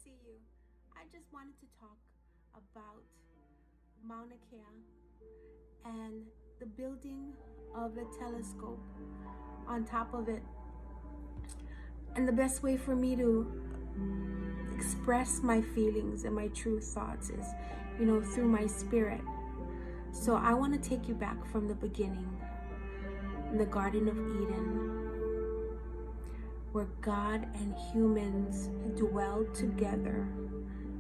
see you. I just wanted to talk about Maunakea and the building of the telescope on top of it. And the best way for me to express my feelings and my true thoughts is, through my spirit. So I want to take you back from the beginning, in the Garden of Eden, where God and humans dwelled together.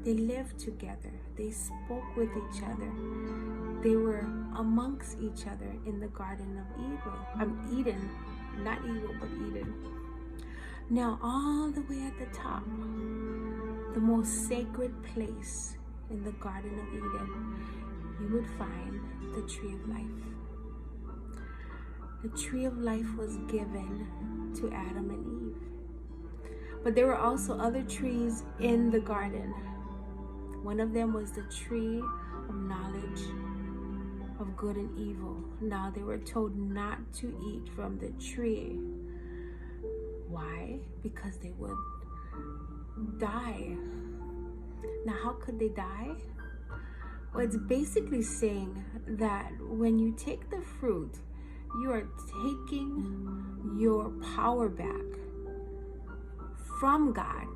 They lived together. They spoke with each other. They were amongst each other in the Garden of Eden. Not evil, but Eden. Now, all the way at the top, the most sacred place in the Garden of Eden, you would find the Tree of Life. The Tree of Life was given to Adam and Eve. But there were also other trees in the garden. One of them was the tree of knowledge of good and evil. Now they were told not to eat from the tree. Why? Because they would die. Now, how could they die? Well, it's basically saying that when you take the fruit, you are taking your power back from God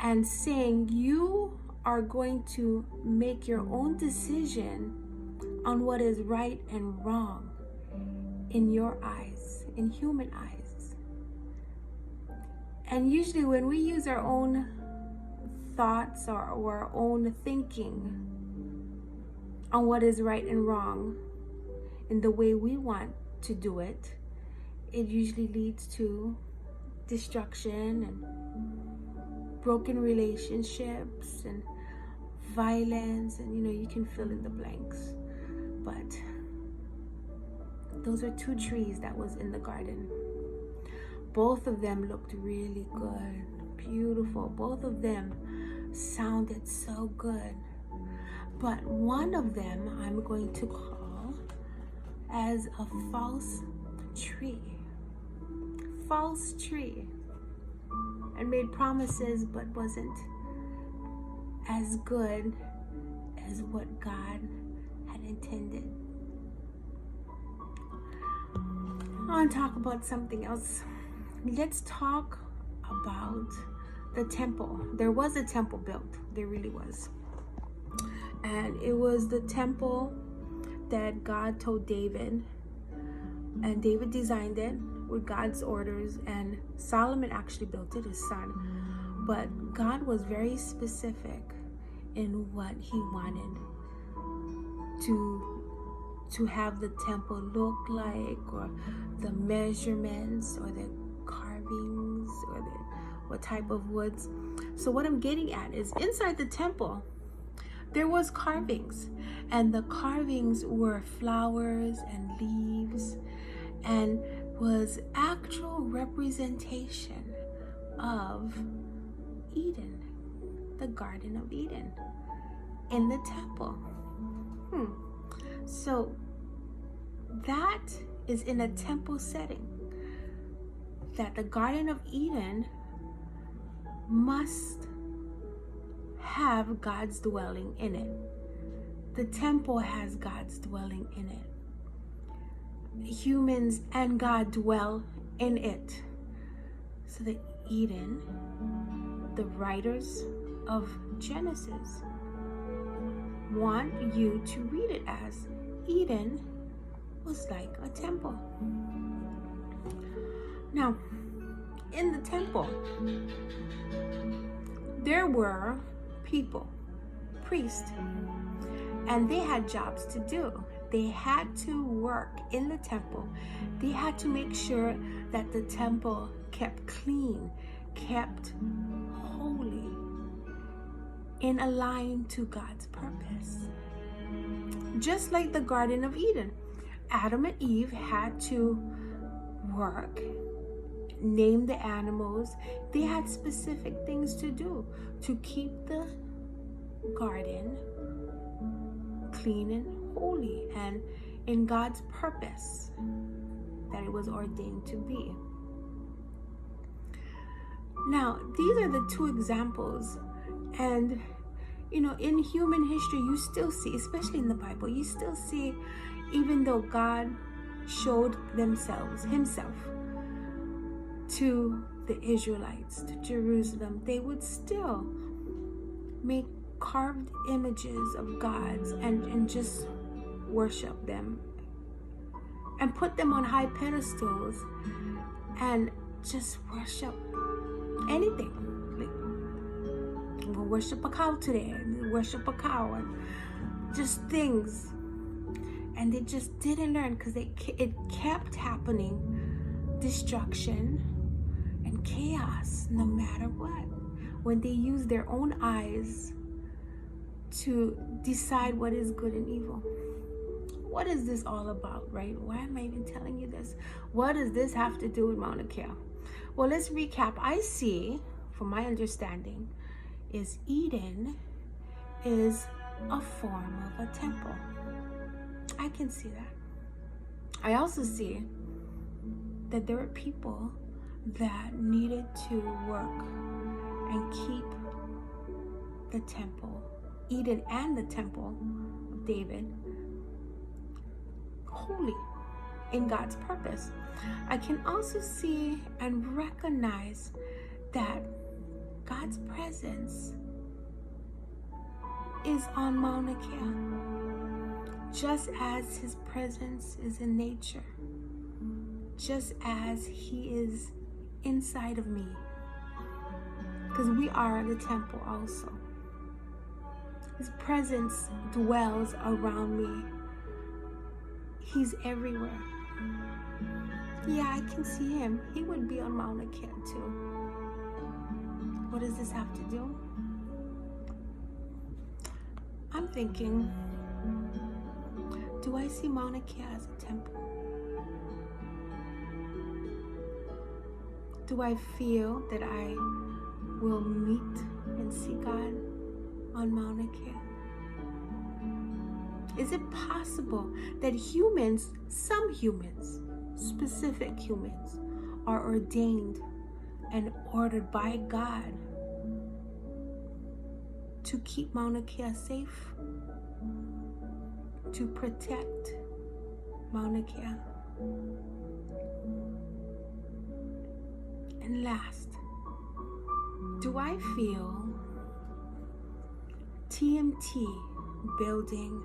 and saying you are going to make your own decision on what is right and wrong in your eyes, in human eyes. And usually when we use our own thoughts or our own thinking on what is right and wrong in the way we want to do it, it usually leads to destruction and broken relationships and violence, and you can fill in the blanks. But those are two trees that was in the garden. Both of them looked really good, beautiful. Both of them sounded so good. But one of them I'm going to call as a false tree. False tree. And made promises but wasn't as good as what God had intended. I want to talk about something else. Let's talk about the temple. There was a temple built. There really was. And it was the temple that God told David. And David designed it with God's orders. And Solomon actually built it, his son. But God was very specific in what he wanted to have the temple look like, or the measurements, or the carvings, or what type of woods. So what I'm getting at is inside the temple there was carvings, and the carvings were flowers and leaves, and was actual representation of Eden, the Garden of Eden, in the temple. So that is in a temple setting, that the Garden of Eden must have God's dwelling in it. The temple has God's dwelling in it. Humans and God dwell in it. So the Eden, the writers of Genesis want you to read it as Eden was like a temple. Now, in the temple, there were people, priests, and they had jobs to do. They had to work in the temple. They had to make sure that the temple kept clean, kept holy, in a line to God's purpose. Just like the Garden of Eden, Adam and Eve had to work, name the animals. They had specific things to do to keep the garden clean and holy and in God's purpose that it was ordained to be. Now, these are the two examples. And, in human history, you still see, especially in the Bible, you still see, even though God showed himself to the Israelites, to Jerusalem, they would still make carved images of gods and just worship them and put them on high pedestals and just worship anything. Like, we'll worship a cow today, and worship a cow, and just things. And they just didn't learn, because it kept happening. Destruction and chaos, no matter what. When they use their own eyes to decide what is good and evil. What is this all about, right? Why am I even telling you this? What does this have to do with Maunakea? Well, let's recap. I see, from my understanding, is Eden is a form of a temple. I can see that. I also see that there were people that needed to work and keep the temple, Eden and the temple of David, holy in God's purpose. I can also see and recognize that God's presence is on Maunakea, just as his presence is in nature, just as he is inside of me, because we are the temple also. His presence dwells around me. He's everywhere. Yeah, I can see him. He would be on Maunakea too. What does this have to do? I'm thinking, do I see Maunakea as a temple? Do I feel that I will meet and see God on Maunakea? Is it possible that humans, some humans, specific humans, are ordained and ordered by God to keep Maunakea safe, to protect Maunakea? And last, do I feel TMT building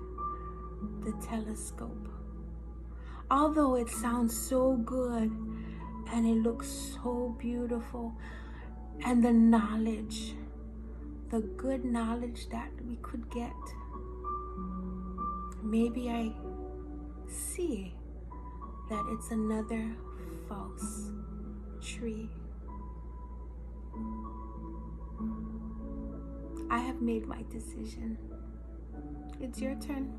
the telescope? Although it sounds so good and it looks so beautiful, and the knowledge, the good knowledge that we could get, maybe I see that it's another false tree. I have made my decision. It's your turn.